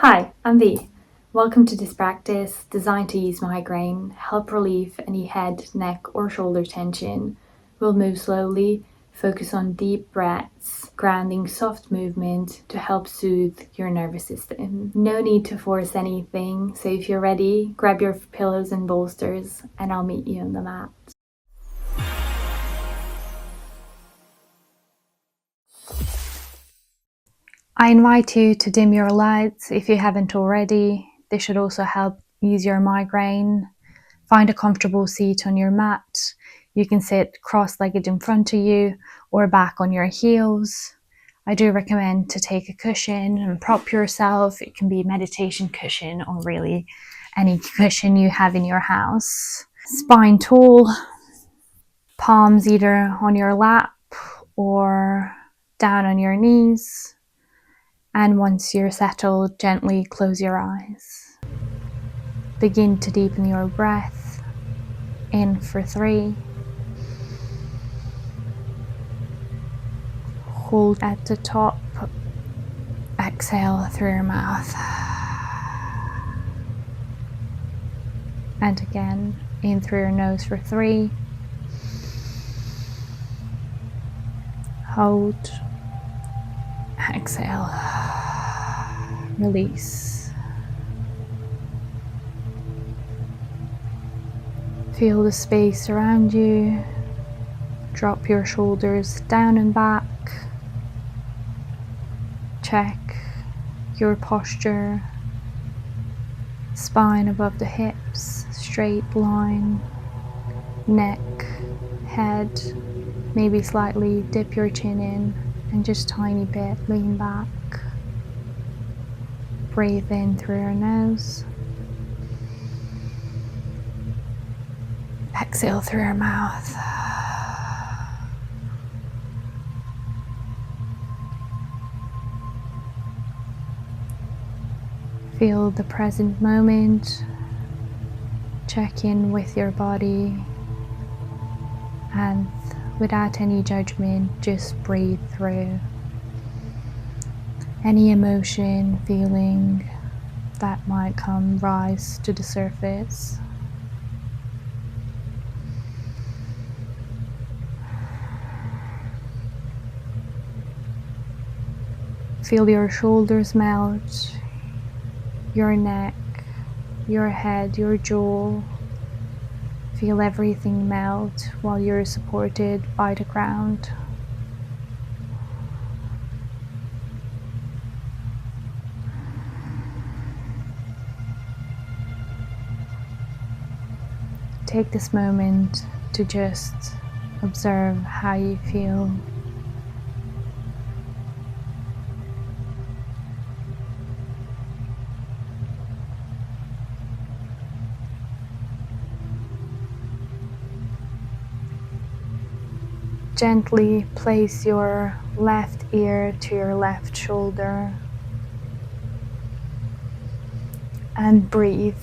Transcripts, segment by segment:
Hi, I'm V. Welcome to this practice designed to ease migraine, help relieve any head, neck, or shoulder tension. We'll move slowly, focus on deep breaths, grounding soft movement to help soothe your nervous system. No need to force anything, so if you're ready, grab your pillows and bolsters, and I'll meet you on the mat. I invite you to dim your lights if you haven't already. This should also help ease your migraine. Find a comfortable seat on your mat. You can sit cross-legged in front of you or back on your heels. I do recommend to take a cushion and prop yourself. It can be a meditation cushion or really any cushion you have in your house. Spine tall, palms either on your lap or down on your knees. And once you're settled, gently close your eyes. Begin to deepen your breath. In for 3. Hold at the top. Exhale through your mouth. And again, in through your nose for 3. Hold. Exhale. Release. Feel the space around you. Drop your shoulders down and back. Check your posture. Spine above the hips, straight line. Neck, head, maybe slightly dip your chin in and just tiny bit lean back. Breathe in through your nose. Exhale through your mouth. Feel the present moment. Check in with your body. And without any judgment, just breathe through. Any emotion, feeling that might rise to the surface. Feel your shoulders melt, your neck, your head, your jaw. Feel everything melt while you're supported by the ground. Take this moment to just observe how you feel. Gently place your left ear to your left shoulder and breathe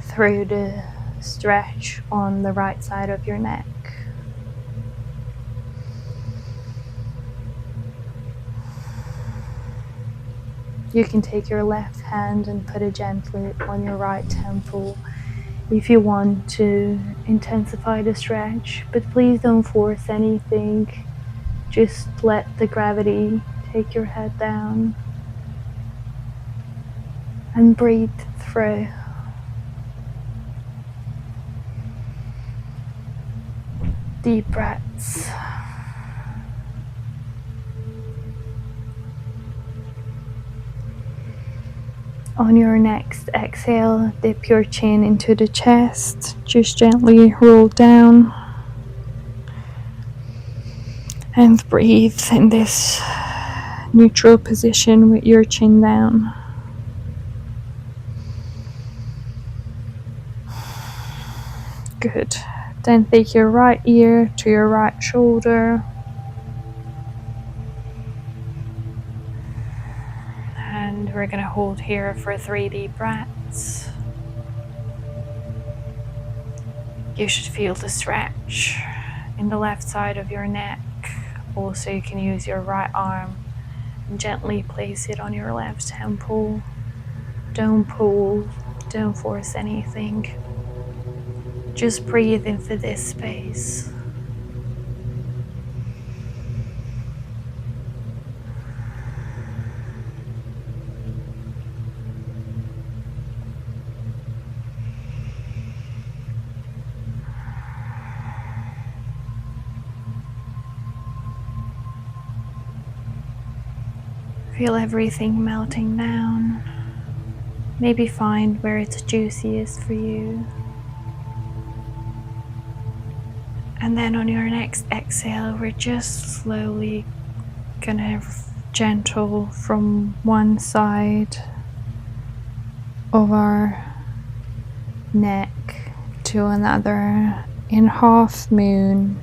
through the stretch on the right side of your neck. You can take your left hand and put it gently on your right temple if you want to intensify the stretch, but please don't force anything. Just let the gravity take your head down and breathe through. Deep breaths. On your next exhale, dip your chin into the chest. Just gently roll down. And breathe in this neutral position with your chin down. Good. Then take your right ear to your right shoulder. And we're going to hold here for 3 deep breaths. You should feel the stretch in the left side of your neck. Also, you can use your right arm and gently place it on your left temple. Don't pull, don't force anything. Just breathe into this space. Feel everything melting down. Maybe find where it's juiciest for you. And then on your next exhale, we're just slowly gonna gentle from one side of our neck to another in half moon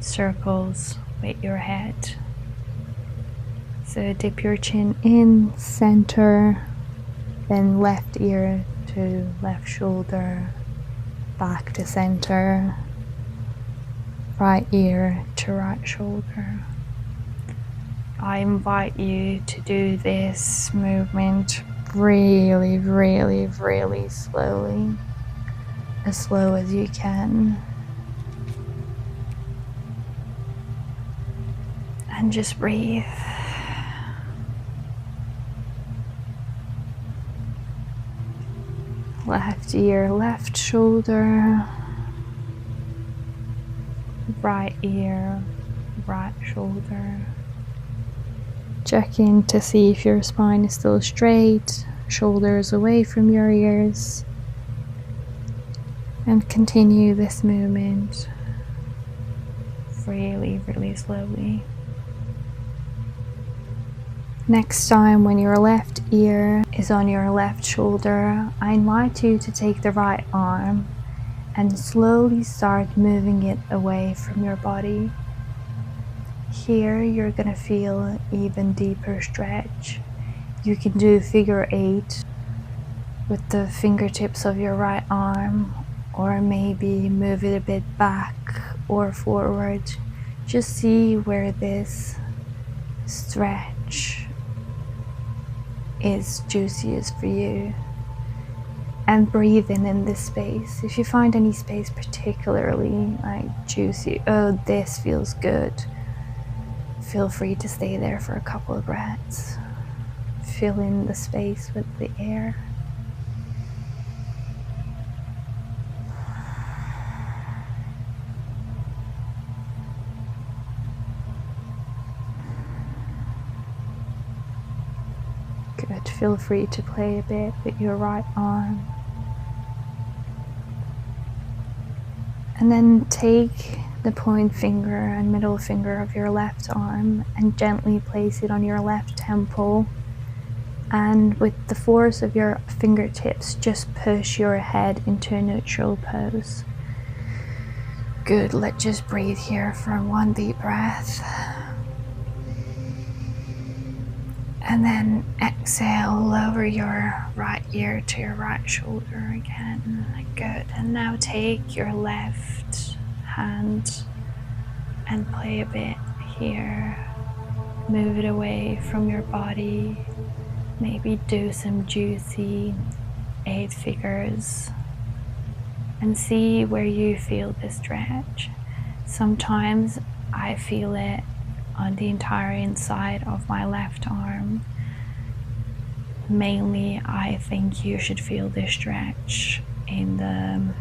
circles with your head. So dip your chin in, center, then left ear to left shoulder, back to center, right ear to right shoulder. I invite you to do this movement really, really, really slowly, as slow as you can. And just breathe. Left ear, left shoulder, right ear, right shoulder. Check in to see if your spine is still straight, shoulders away from your ears, and continue this movement really, really slowly. Next time, when your left ear is on your left shoulder, I invite you to take the right arm and slowly start moving it away from your body. Here, you're gonna feel even deeper stretch. You can do figure 8 with the fingertips of your right arm, or maybe move it a bit back or forward. Just see where this stretch is juiciest for you, and breathe in this space. If you find any space particularly like juicy, oh, this feels good, feel free to stay there for a couple of breaths. Fill in the space with the air. Good. Feel free to play a bit with your right arm. And then take the point finger and middle finger of your left arm and gently place it on your left temple. And with the force of your fingertips, just push your head into a neutral pose. Good. Let's just breathe here for one deep breath. And then exhale, lower your right ear to your right shoulder again. Good. And now take your left hand and play a bit here. Move it away from your body. Maybe do some juicy 8 figures and see where you feel the stretch. Sometimes I feel it on the entire inside of my left arm. Mainly, I think you should feel the stretch in the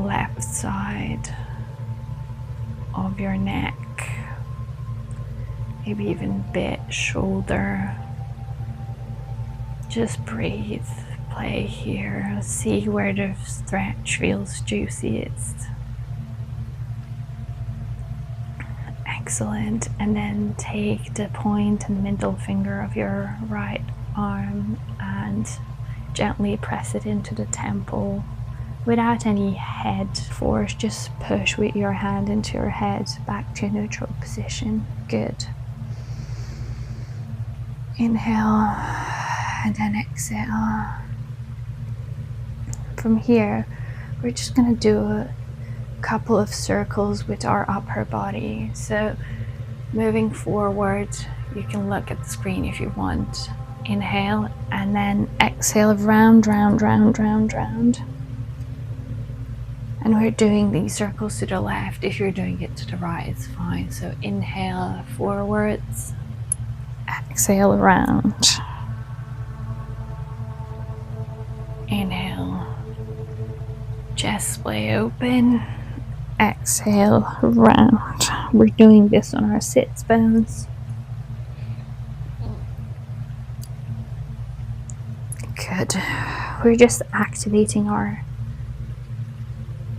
left side of your neck, maybe even a bit shoulder. Just breathe, play here, see where the stretch feels juiciest. Excellent. And then take the point and middle finger of your right arm and gently press it into the temple without any head force. Just push with your hand into your head back to a neutral position. Good. Inhale and then exhale. From here, we're just going to do a couple of circles with our upper body. So moving forward, you can look at the screen if you want. Inhale and then exhale, round, round, round, round, round. And we're doing these circles to the left. If you're doing it to the right, it's fine. So inhale forwards, exhale around. Inhale, chest splay open, exhale round. We're doing this on our sits bones. Good. We're just activating our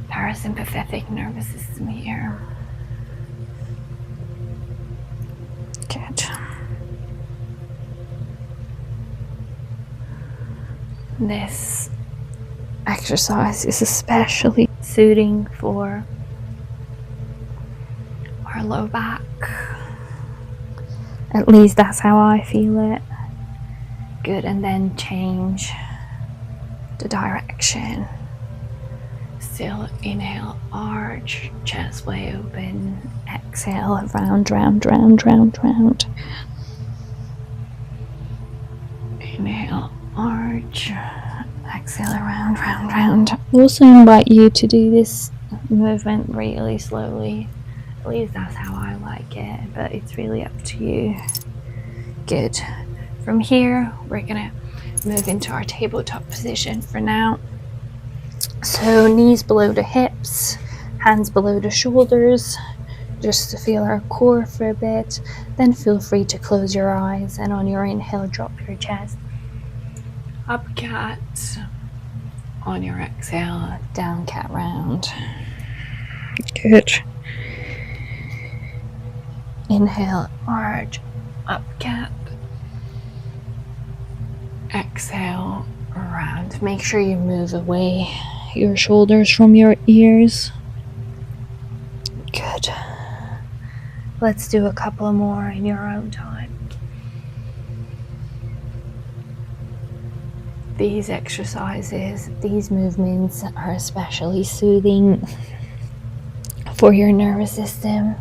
parasympathetic nervous system here. Good. This exercise is especially soothing for our low back. At least that's how I feel it. Good, and then change the direction. Still inhale, arch, chest way open, exhale, round, round, round, round, round. Inhale, arch, exhale, round, round, round. I also invite you to do this movement really slowly. At least that's how I like it, but it's really up to you. Good. From here, we're gonna move into our tabletop position for now. So knees below the hips, hands below the shoulders, just to feel our core for a bit. Then feel free to close your eyes, and on your inhale, drop your chest. Up cat. On your exhale, down cat round. Good. Inhale, arch, up cat. Exhale, round. Make sure you move away your shoulders from your ears. Good. Let's do a couple more in your own time. These exercises, these movements are especially soothing for your nervous system.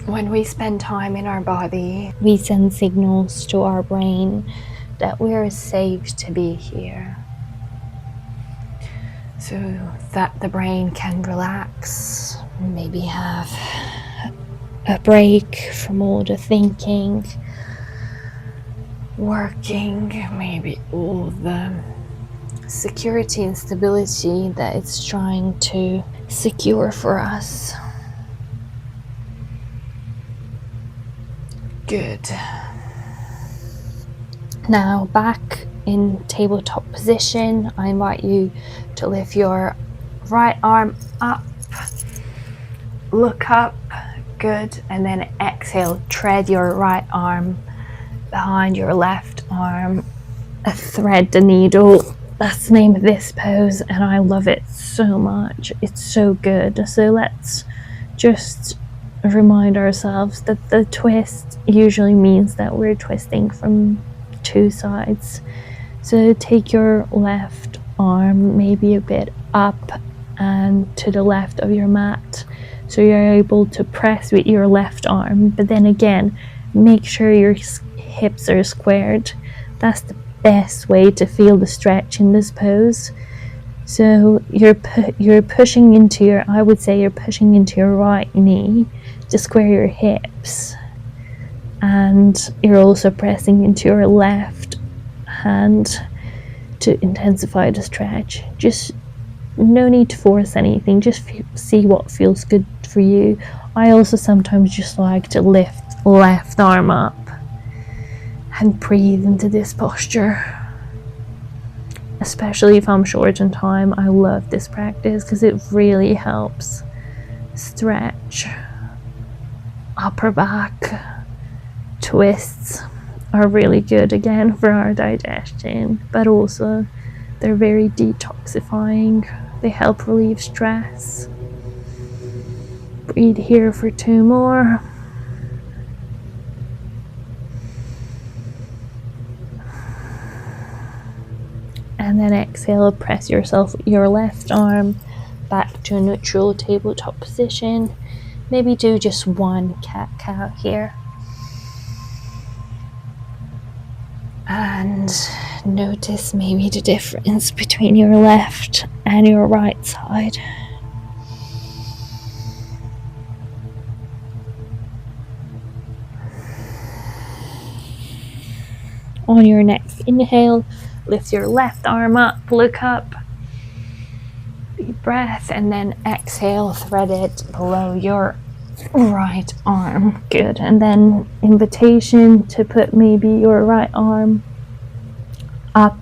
When we spend time in our body, we send signals to our brain that we're safe to be here, so that the brain can relax, maybe have a break from all the thinking, working, maybe all the security and stability that it's trying to secure for us. Good. Now back in tabletop position, I invite you to lift your right arm up, look up, good, and then exhale, tread your right arm behind your left arm, thread the needle. That's the name of this pose, and I love it so much. It's so good. So let's just remind ourselves that the twist usually means that we're twisting from two sides. So take your left arm maybe a bit up and to the left of your mat, so you're able to press with your left arm, but then again, make sure your hips are squared. That's the best way to feel the stretch in this pose. So you're pushing into your, I would say you're pushing into your right knee to square your hips, and you're also pressing into your left hand to intensify the stretch. Just no need to force anything, just see what feels good for you. I also sometimes just like to lift left arm up and breathe into this posture. Especially if I'm short on time, I love this practice because it really helps stretch. Upper back twists are really good again for our digestion, but also they're very detoxifying. They help relieve stress. Breathe here for 2 more. And then exhale, press your left arm back to a neutral tabletop position. Maybe do just one cat-cow here. And notice maybe the difference between your left and your right side. On your next inhale, lift your left arm up, look up, deep breath, and then exhale, thread it below your right arm. Good. And then invitation to put maybe your right arm up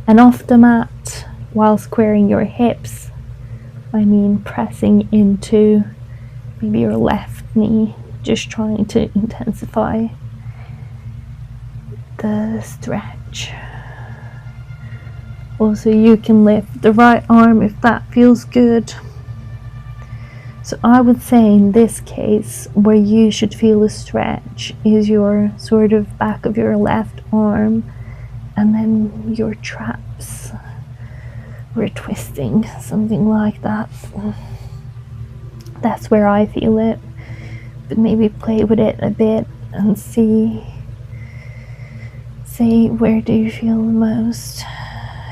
and off the mat while squaring your hips. I mean pressing into maybe your left knee, just trying to intensify the stretch. Also, you can lift the right arm if that feels good. So I would say in this case, where you should feel a stretch is your sort of back of your left arm and then your traps. We're twisting, something like that. That's where I feel it. But maybe play with it a bit and see where do you feel the most.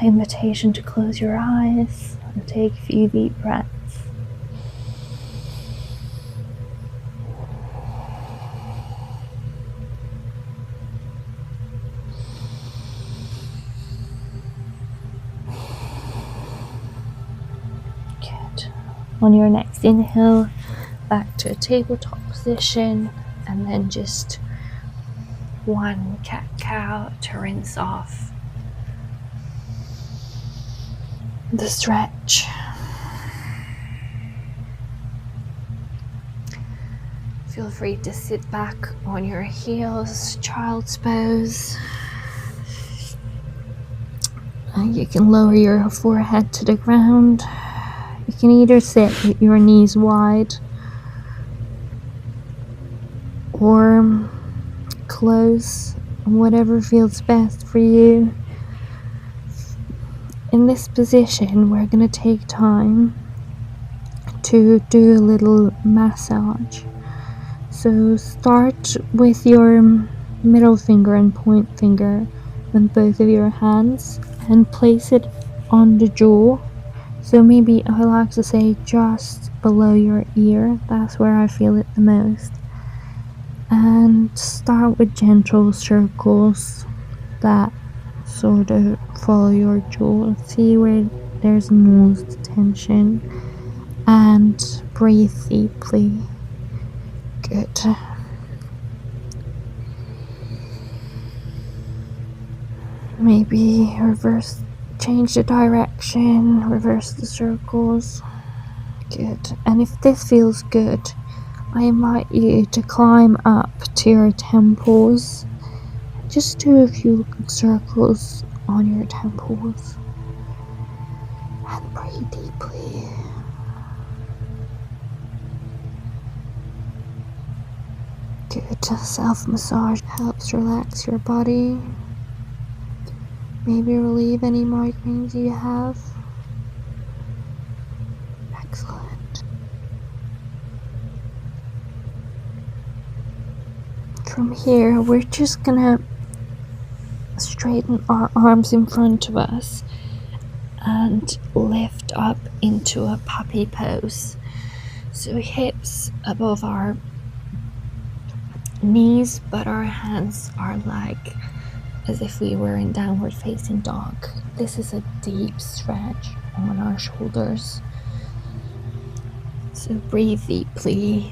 Invitation to close your eyes and take a few deep breaths. Good. On your next inhale, back to a tabletop position, and then just one cat-cow to rinse off the stretch. Feel free to sit back on your heels, child's pose. You can lower your forehead to the ground. You can either sit with your knees wide or close, whatever feels best for you. In this position, we're going to take time to do a little massage. So start with your middle finger and point finger on both of your hands and place it on the jaw. So maybe I like to say just below your ear. That's where I feel it the most. And start with gentle circles that sort of follow your jaw. See where there's most tension and breathe deeply. Good. Maybe change the direction, reverse the circles. Good. And if this feels good, I invite you to climb up to your temples. Just do a few circles on your temples and breathe deeply. Good. Self-massage helps relax your body. Maybe relieve any migraines you have. Excellent. From here, we're just gonna straighten our arms in front of us and lift up into a puppy pose. So hips above our knees, but our hands are like as if we were in downward facing dog. This is a deep stretch on our shoulders. So breathe deeply,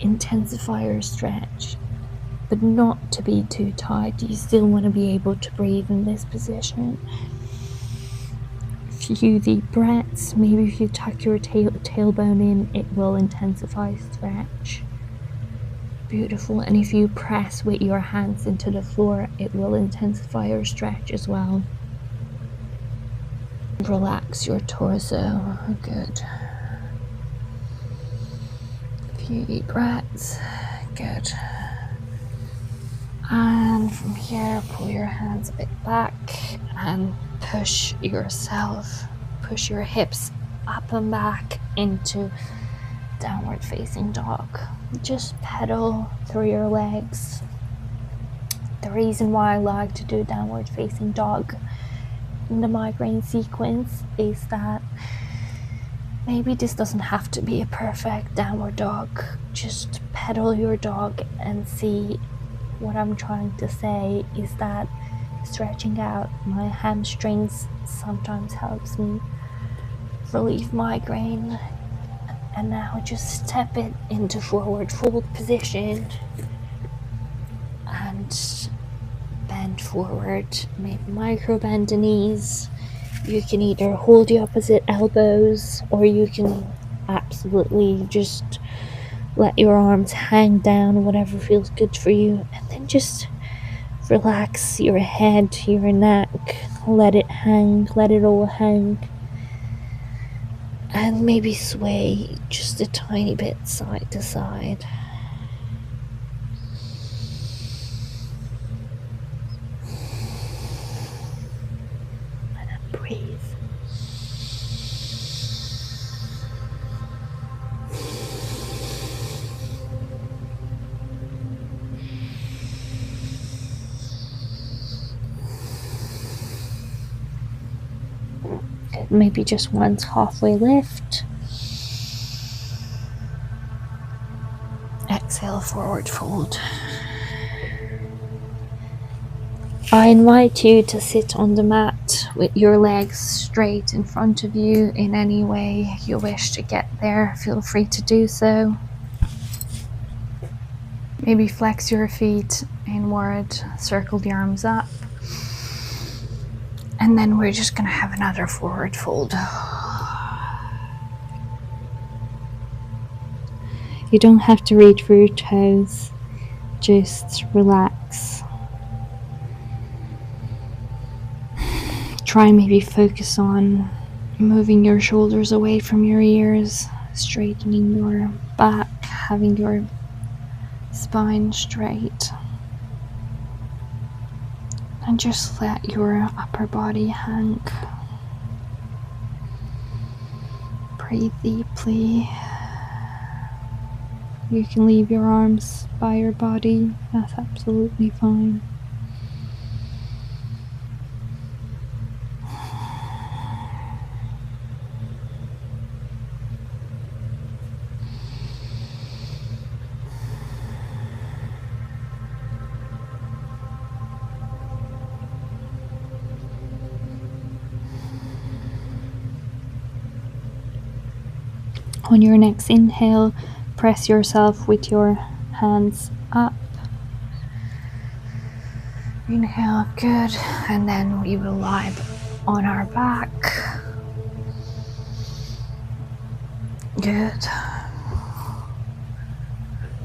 intensify your stretch, but not to be too tight. You still want to be able to breathe in this position. A few deep breaths. Maybe if you tuck your tailbone in, it will intensify stretch. Beautiful. And if you press with your hands into the floor, it will intensify your stretch as well. Relax your torso. Good. A few deep breaths. Good. And from here, pull your hands a bit back and push your hips up and back into downward facing dog. Just pedal through your legs. The reason why I like to do downward facing dog in the migraine sequence is that maybe this doesn't have to be a perfect downward dog. Just pedal your dog and see. What I'm trying to say is that stretching out my hamstrings sometimes helps me relieve migraine. And now just step it into forward fold position and bend forward, maybe micro bend the knees. You can either hold the opposite elbows or you can absolutely just let your arms hang down, whatever feels good for you, and then just relax your head, your neck, let it hang, let it all hang, and maybe sway just a tiny bit side to side. And then breathe. Maybe just once halfway lift. Exhale, forward fold. I invite you to sit on the mat with your legs straight in front of you in any way you wish to get there. Feel free to do so. Maybe flex your feet inward, circle the arms up. And then we're just going to have another forward fold. You don't have to reach for your toes. Just relax. Try maybe focus on moving your shoulders away from your ears, straightening your back, having your spine straight. And just let your upper body hang. Breathe deeply. You can leave your arms by your body. That's absolutely fine. On your next inhale, press yourself with your hands up. Inhale, good. And then we will lie on our back. Good.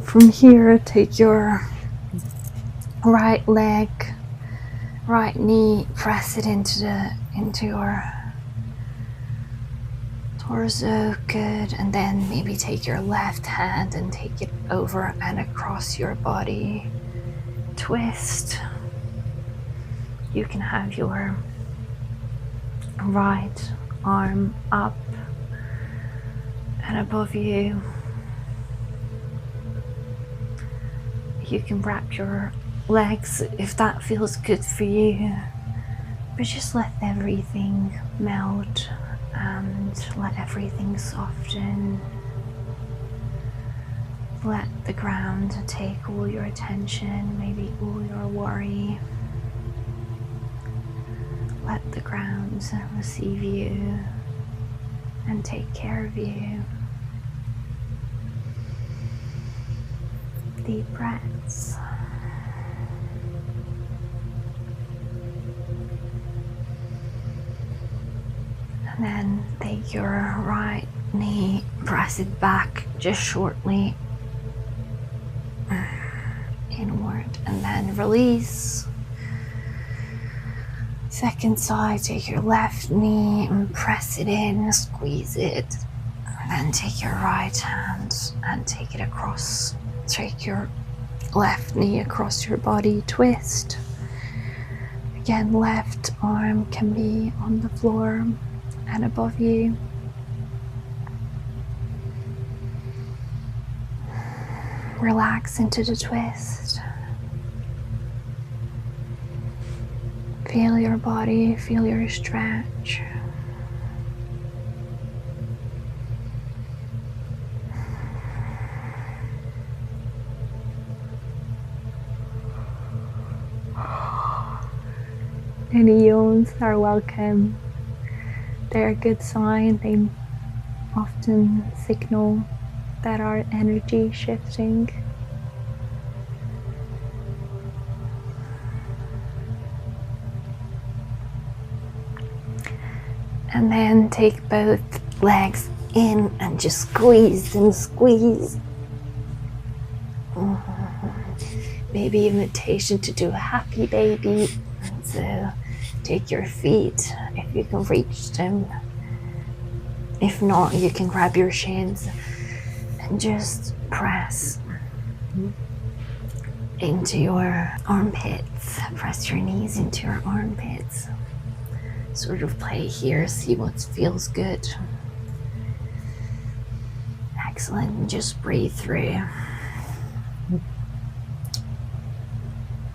From here, take your right leg, right knee, press it into your torso, good, and then maybe take your left hand and take it over and across your body. Twist. You can have your right arm up and above you. You can wrap your legs if that feels good for you, but just let everything melt and let everything soften. Let the ground take all your attention, maybe all your worry. Let the ground receive you and take care of you. Deep breaths. And then take your right knee, press it back just shortly inward, and then release. Second side, take your left knee and press it in, squeeze it, and then take your right hand and take it across. Take your left knee across your body, twist. Again, left arm can be on the floor and above you. Relax into the twist. Feel your body, feel your stretch. Any yawns are welcome. They're a good sign. They often signal that our energy is shifting. And then take both legs in and just squeeze and squeeze. Maybe invitation to do a happy baby. So take your feet if you can reach them. If not, you can grab your shins and just press into your armpits. Press your knees into your armpits. Sort of play here, see what feels good. Excellent, and just breathe through.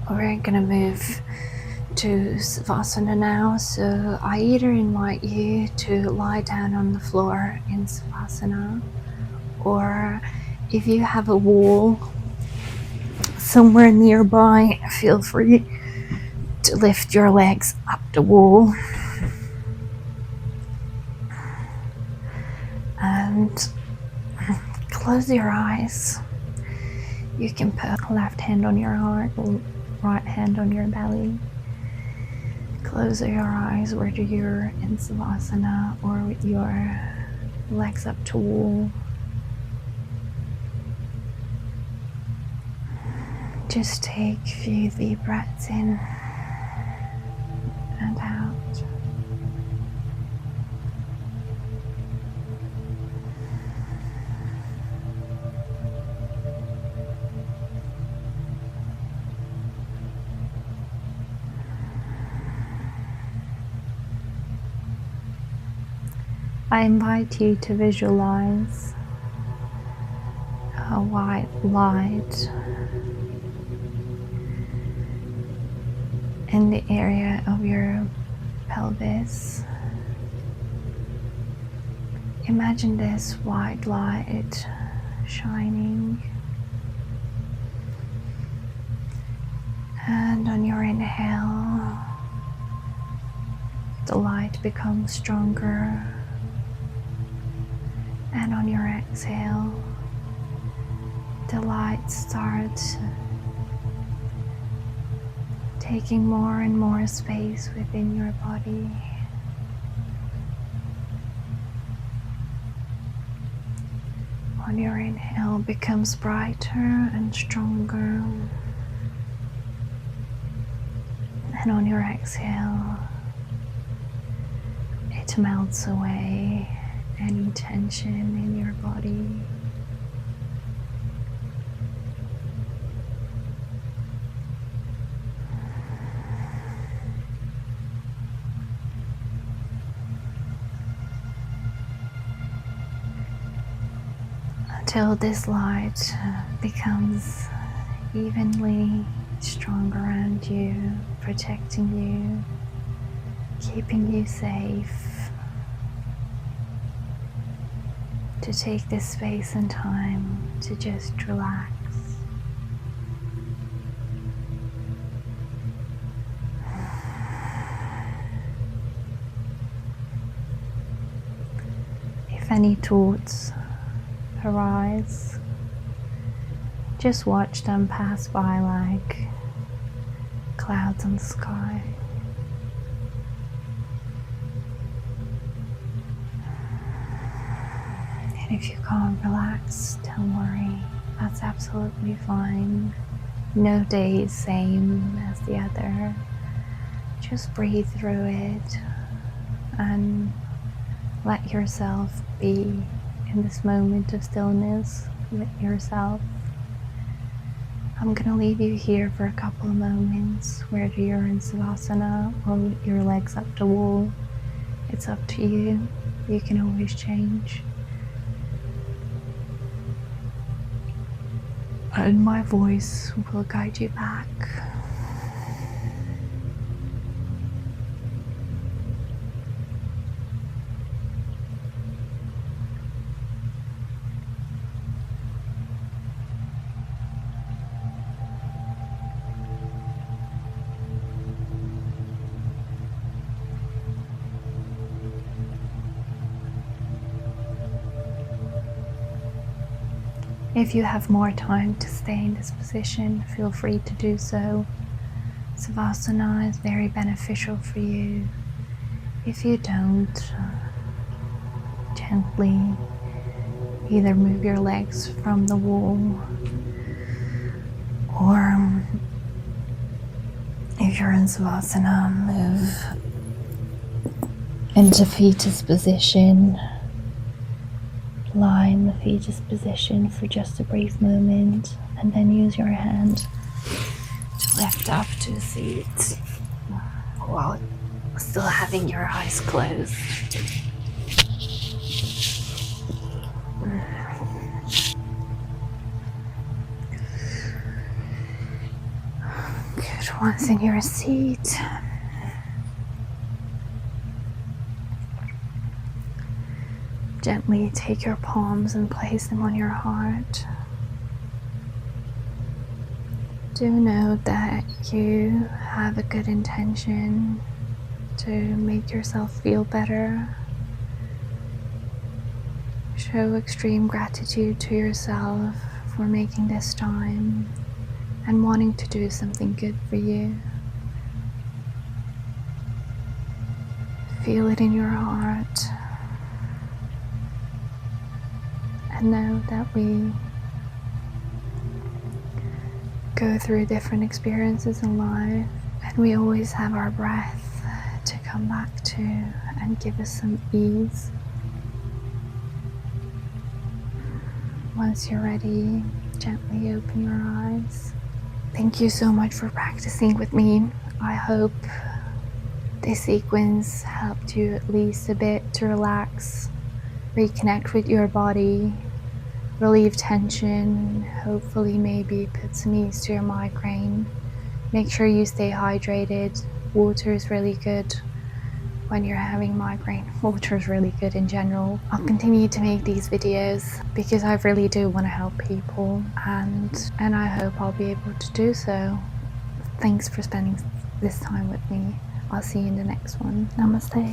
We're gonna move to Savasana now, so I either invite you to lie down on the floor in Savasana, or if you have a wall somewhere nearby, feel free to lift your legs up the wall and close your eyes. You can put left hand on your heart, right hand on your belly. Close your eyes whether you're in Savasana or with your legs up to wall. Just take a few deep breaths in and out. I invite you to visualize a white light in the area of your pelvis. Imagine this white light shining, and on your inhale, the light becomes stronger. And on your exhale, the light starts taking more and more space within your body. On your inhale, becomes brighter and stronger. And on your exhale, it melts away any tension in your body. Until this light becomes evenly strong around you, protecting you, keeping you safe. To take this space and time to just relax. If any thoughts arise, just watch them pass by like clouds in the sky. And if you can't relax, don't worry, that's absolutely fine. No day is same as the other. Just breathe through it and let yourself be in this moment of stillness with yourself. I'm gonna leave you here for a couple of moments, whether you're in Savasana or with your legs up the wall. It's up to you. You can always change. and my voice will guide you back. If you have more time to stay in this position, feel free to do so. Savasana is very beneficial for you. If you don't, gently either move your legs from the wall, or if you're in Savasana, move into fetus position. Lie in the fetus position for just a brief moment, and then use your hand to lift up to a seat while still having your eyes closed. Good. Once in your seat, gently take your palms and place them on your heart. Do know that you have a good intention to make yourself feel better. Show extreme gratitude to yourself for making this time and wanting to do something good for you. Feel it in your heart. And know that we go through different experiences in life, and we always have our breath to come back to and give us some ease. Once you're ready, gently open your eyes. Thank you so much for practicing with me. I hope this sequence helped you at least a bit to relax, reconnect with your body, relieve tension, hopefully maybe put some ease to your migraine. Make sure you stay hydrated. Water is really good when you're having migraine. Water is really good in general. I'll continue to make these videos because I really do want to help people, and I hope I'll be able to do so. Thanks for spending this time with me. I'll see you in the next one. Namaste.